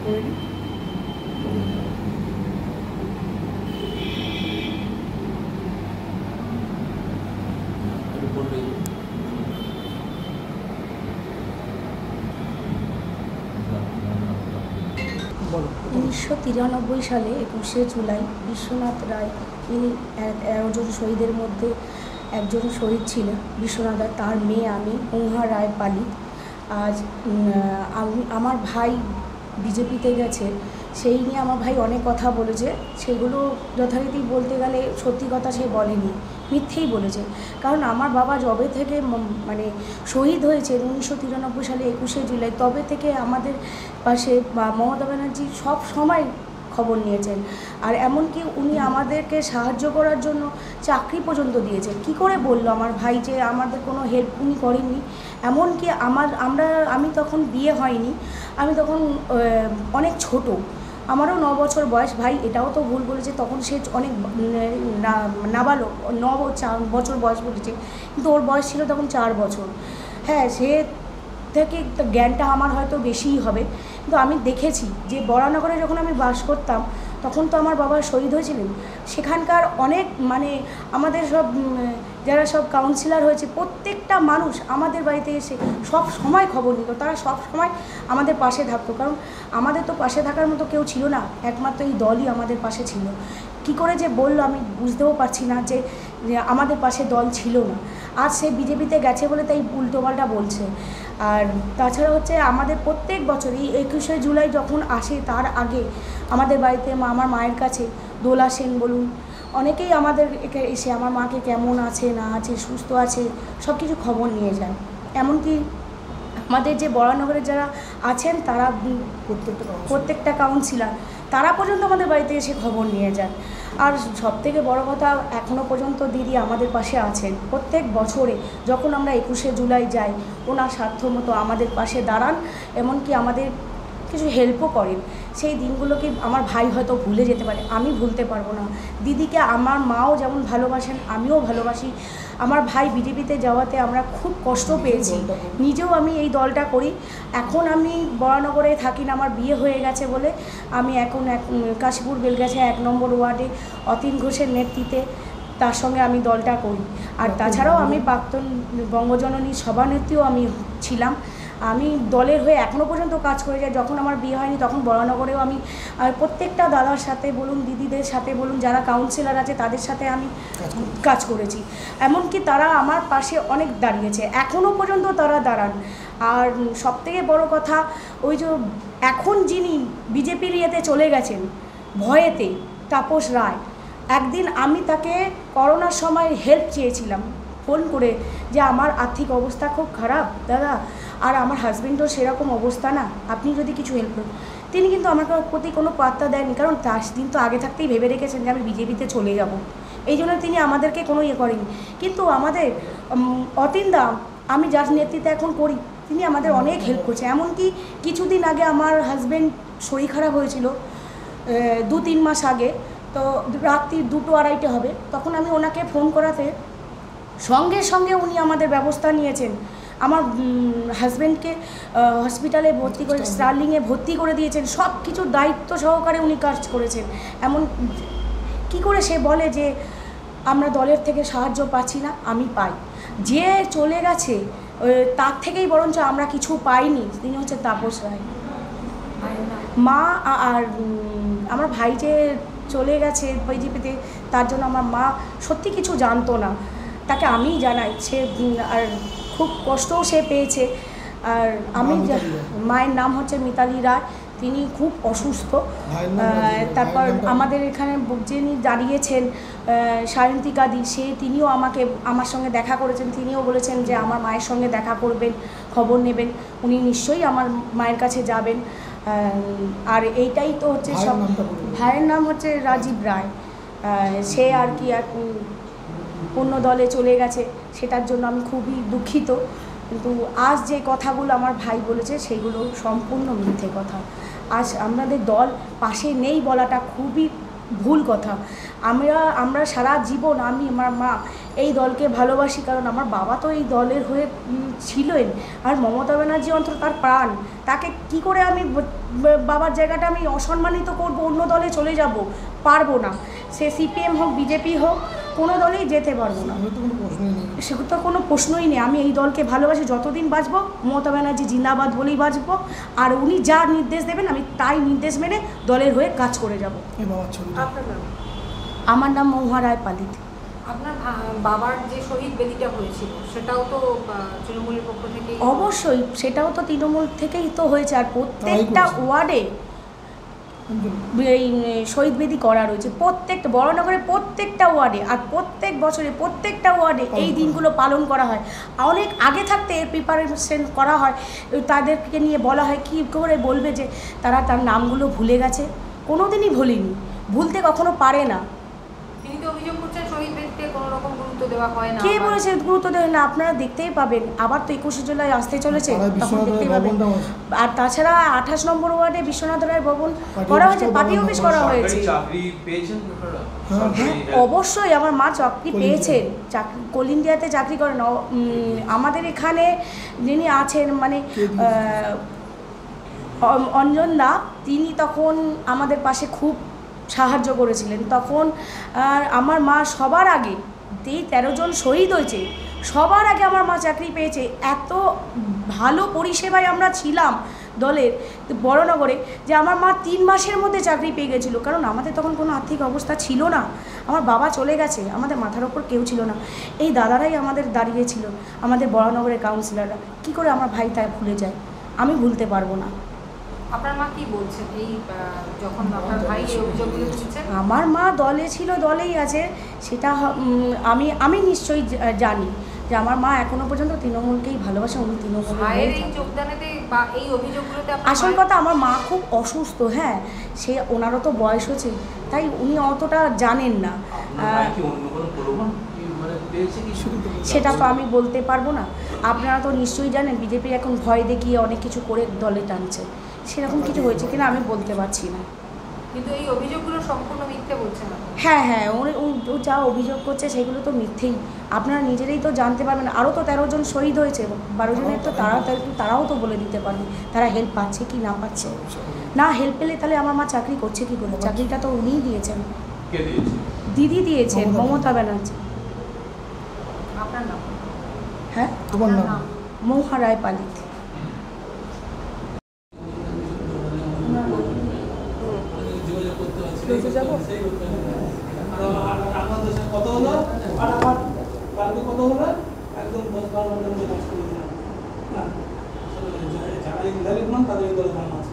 করে নিই। বলো। 1993 সালে 21শে জুলাই বিশ্বনাথ রায়, তিনি 11 জন শহীদের মধ্যে একজন শহীদ ছিলেন। বিশ্বনাথ রায়, তার মেয়ে আমি, মহুয়া রায় পালিত। আজ আমার ভাই বিজেপিতে গেছে, সেই নিয়ে আমার ভাই অনেক কথা বলেছে। সেগুলো যথারীতি বলতে গেলে সত্যি কথা সে বলেনি, মিথ্যেই বলেছে। কারণ আমার বাবা যবে থেকে মানে শহীদ হয়েছে 1993 সালে 21শে জুলাই, তবে থেকে আমাদের পাশে মমতা ব্যানার্জি সব সময় খবর নিয়েছেন। আর এমনকি উনি আমাদেরকে সাহায্য করার জন্য চাকরি পর্যন্ত দিয়েছেন। কি করে বললো আমার ভাই যে আমাদের কোনো হেল্প উনি করেননি? এমনকি আমি তখন বিয়ে হয়নি, আমি তখন অনেক ছোট, আমারও 9 বছর বয়স। ভাই এটাও তো ভুল বলেছে, তখন সে অনেক নাবালক, 9 বছর বয়স বলেছে, কিন্তু ওর বয়স ছিল তখন 4 বছর। হ্যাঁ, সে থেকে জ্ঞানটা আমার হয়তো বেশিই হবে। কিন্তু আমি দেখেছি যে বরানগরে যখন আমি বাস করতাম, তখন তো আমার বাবা শহীদ হয়েছিলেন। সেখানকার অনেক মানে আমাদের সব যারা সব কাউন্সিলর হয়েছে, প্রত্যেকটা মানুষ আমাদের বাড়িতে এসে সব সময় খবর নিত। তারা সব সময় আমাদের পাশে থাকতো, কারণ আমাদের তো পাশে থাকার মতো কেউ ছিল না, একমাত্র এই দলই আমাদের পাশে ছিল। কি করে যে বললো আমি বুঝতেও পারছি না যে আমাদের পাশে দল ছিল না। আজ সে বিজেপিতে গেছে বলে তাই উল্টোপাল্টা বলছে। আর তাছাড়া হচ্ছে আমাদের প্রত্যেক বছর এই 21শে জুলাই যখন আসে, তার আগে আমাদের বাড়িতে আমার মায়ের কাছে দোলা সেন বলুন, অনেকেই আমাদের এসে আমার মাকে কেমন আছে না আছে, সুস্থ আছে, সব কিছু খবর নিয়ে যায়। এমনকি আমাদের যে বরানগরের যারা আছেন, তারা প্রত্যেকটা কাউন্সিলর, তারা পর্যন্ত আমাদের বাড়িতে এসে খবর নিয়ে যান। আর সবথেকে বড় কথা, এখনও পর্যন্ত দিদি আমাদের পাশে আছেন। প্রত্যেক বছরে যখন আমরা 21শে জুলাই যাই, ওনার সাধ্যমতো আমাদের পাশে দাঁড়ান, এমনকি আমাদের কিছু হেল্পও করেন। সেই দিনগুলোকে আমার ভাই হয়তো ভুলে যেতে পারে, আমি ভুলতে পারবো না। দিদিকে আমার মাও যেমন ভালোবাসেন, আমিও ভালোবাসি। আমার ভাই বিজেপিতে যাওয়াতে আমরা খুব কষ্ট পেয়েছি, নিজেও আমি এই দলটা করি। এখন আমি বরানগরে থাকি না, আমার বিয়ে হয়ে গেছে বলে আমি এখন কাশীপুর বেলগাছা 1 নম্বর ওয়ার্ডে অতীন ঘোষের নেতৃত্বে তার সঙ্গে আমি দলটা করি। আর তাছাড়াও আমি প্রাক্তন বঙ্গজননী সভানেত্রীও আমি ছিলাম। আমি দলের হয়ে এখনও পর্যন্ত কাজ করে যাই। যখন আমার বিয়ে হয়নি তখন বরানগরেও আমি প্রত্যেকটা দাদার সাথে বলুন, দিদিদের সাথে বলুন, যারা কাউন্সিলর আছে তাদের সাথে আমি কাজ করেছি। এমনকি তারা আমার পাশে অনেক দাঁড়িয়েছে, এখনও পর্যন্ত তারা দাঁড়ান। আর সবথেকে বড় কথা, ওই যে এখন যিনি বিজেপির ইয়েতে চলে গেছেন ভয়েতে, তাপস রায়, একদিন আমি তাকে করোনার সময় হেল্প চেয়েছিলাম ফোন করে, যে আমার আর্থিক অবস্থা খুব খারাপ দাদা, আর আমার হাজব্যান্ডও সেরকম অবস্থা না, আপনি যদি কিছু হেল্প করেন। তিনি কিন্তু আমার প্রতি কোনো পাত্তা দেননি, কারণ তার দিন তো আগে থাকতেই ভেবে রেখেছেন যে আমি বিজেপিতে চলে যাব, এই জন্য তিনি আমাদেরকে কোনো ইয়ে করেনি। কিন্তু আমাদের অতীনদা, আমি যার নেতৃত্বে এখন করি, তিনি আমাদের অনেক হেল্প করছে। এমনকি কিছুদিন আগে আমার হাজব্যান্ড শরীর খারাপ হয়েছিল, 2-3 মাস আগে, তো রাত্রি 2-2-2:30 হবে, তখন আমি ওনাকে ফোন করাতে সঙ্গে সঙ্গে উনি আমাদের ব্যবস্থা নিয়েছেন। আমার হাজব্যান্ডকে হসপিটালে ভর্তি করে, স্টার্লিংয়ে ভর্তি করে দিয়েছেন, সব কিছুর দায়িত্ব সহকারে উনি কাজ করেছেন। এমন কি করে সে বলে যে আমরা দলের থেকে সাহায্য পাচ্ছি না? আমি পাই। যে চলে গেছে তার থেকেই বরঞ্চ আমরা কিছু পাইনি, তিনি হচ্ছে তাপস রায়। মা আর আমার ভাই যে চলে গেছে বিজেপিতে, তার জন্য আমার মা সত্যি কিছু জানতো না, তাকে আমিই জানাই। সে আর খুব কষ্টও সে পেয়েছে। আর আমি মায়ের নাম হচ্ছে মিতালি রায়, তিনি খুব অসুস্থ। তারপর আমাদের এখানে যিনি দাঁড়িয়েছেন সায়ন্তিকা দি, তিনিও আমার সঙ্গে দেখা করেছেন। তিনিও বলেছেন যে আমার মায়ের সঙ্গে দেখা করবেন, খবর নেবেন, উনি নিশ্চয়ই আমার মায়ের কাছে যাবেন। আর এইটাই তো হচ্ছে সব। ভাইয়ের নাম হচ্ছে রাজীব রায়। সে আর কি অন্য দলে চলে গেছে, সেটার জন্য আমি খুবই দুঃখিত। কিন্তু আজ যে কথাগুলো আমার ভাই বলেছে, সেগুলো সম্পূর্ণ মিথ্যে কথা। আজ আমাদের দল পাশে নেই বলাটা খুবই ভুল কথা। আমরা সারা জীবন, আমি আমার মা এই দলকে ভালোবাসি, কারণ আমার বাবা তো এই দলের হয়ে ছিলেন। আর মমতা ব্যানার্জি অন্তত তার প্রাণ, তাকে কি করে আমি বাবার জায়গাটা আমি অসম্মানিত করব, অন্য দলে চলে যাব? পারবো না। সে সিপিএম হোক, বিজেপি হোক, কোনো দলেই যেতে পারবো না, সেগুলো তো কোনো প্রশ্নই নেই। আমি এই দলকে ভালোবাসি, যতদিন বাঁচবো মমতা ব্যানার্জি জিন্দাবাদ বলেই বাঁচবো। আর উনি যা নির্দেশ দেবেন আমি তাই নির্দেশ মেনে দলের হয়ে কাজ করে যাব। আমার নাম মহুয়া রায় পালিত। আপনার বাবার যে শহীদ বেদিটা হয়েছিল সেটাও তো তৃণমূলের পক্ষ থেকে? অবশ্যই, সেটাও তো তৃণমূল থেকেই তো হয়েছে। আর প্রত্যেকটা ওয়ার্ডে এই শহীদ বেদি করা রয়েছে, প্রত্যেকটা বড়নগরের প্রত্যেকটা ওয়ার্ডে। আর প্রত্যেক বছরে প্রত্যেকটা ওয়ার্ডে এই দিনগুলো পালন করা হয়। অনেক আগে থাকতে এর প্রিপারেশন করা হয়, তাদেরকে নিয়ে বলা হয় কী করে বলবে যে তারা তার নামগুলো ভুলে গেছে। কোনো দিনই ভুলিনি, ভুলতে কখনো পারে না। তিনি তো অভিযোগ করছেন শহীদ বেদিতে কোনো রকম গুরুত্ব দেওয়া হয় না। কে বলেছে গুরুত্ব দেবেন না? আপনারা দেখতেই পাবেন, আবার তো 21শে জুলাই আসতে চলেছে, তখন দেখতেই পাবেন। আর তাছাড়া 28 নম্বর ওয়ার্ডে বিশ্বনাথ রায় ভবন করা হয়েছে, পার্টি অফিস করা হয়েছে। অবশ্যই আমার মা চাকরি পেয়েছেন, কোল ইন্ডিয়াতে চাকরি করেন। আমাদের এখানে যিনি আছেন মানে অঞ্জন দা, তিনি তখন আমাদের পাশে খুব সাহায্য করেছিলেন। তখন আমার মা সবার আগে, যেই 13 জন শহীদ হয়েছে সবার আগে আমার মা চাকরি পেয়েছে। এত ভালো পরিষেবায় আমরা ছিলাম দলের বড়নগরে যে আমার মা 3 মাসের মধ্যে চাকরি পেয়ে গেছিলো। কারণ আমাদের তখন কোনো আর্থিক অবস্থা ছিল না, আমার বাবা চলে গেছে, আমাদের মাথার ওপর কেউ ছিল না। এই দাদারাই আমাদের দাঁড়িয়েছিল, আমাদের বড়নগরের কাউন্সিলররা। কি করে আমার ভাই তা ভুলে যায়? আমি ভুলতে পারবো না। আপনার মা কি বলছেন এই যখন আপনার ভাই এই অভিযোগগুলো তুলছেন? আমার মা দলে ছিল, দলেই আছে, সেটা আমি নিশ্চয়ই জানি যে আমার মা এখনো পর্যন্ত তৃণমূলকেই ভালোবাসে। উনি তৃণমূলের যোগদানেতে বা এই অভিযোগগুলোতে আসল কথা, আমার মা খুব অসুস্থ। হ্যাঁ, সে ওনারও তো বয়স হচ্ছে, তাই উনি অতটা জানেন না। সেটা তো আমি বলতে পারবো না। আপনারা তো নিশ্চয়ই জানেন বিজেপি এখন ভয় দেখিয়ে অনেক কিছু করে দলে টানছে, সেরকম কিছু হয়েছে কিনা আমি বলতে পারছি না। কিন্তু এই অভিযোগগুলো সম্পূর্ণ মিথ্যে বলছেন? হ্যাঁ হ্যাঁ, ও যা অভিযোগ করছে সেগুলো তো মিথ্যেই। আপনারা নিজেরাই তো জানতে পারবেন। আরও তো 13 জন শহীদ হয়েছে, 12 জনের তো তারাও তো বলে দিতে পারবে তারা হেল্প পাচ্ছে কি না পাচ্ছে। না হেল্প পেলে তাহলে আমার মা চাকরি করছে কি করে? চাকরিটা তো উনিই দিয়েছেন, দিদি দিয়েছেন, মমতা ব্যানার্জি। আপনার নাম? হ্যাঁ, তোমার নাম? মহুয়া রায় পালিত। কত হলো? কত হলো? একদম 10-12 ঘন্টার মধ্যে কাজ করে দিলাম। যারা ইনভ্যালিড নন তাদের দলে নাম আছে।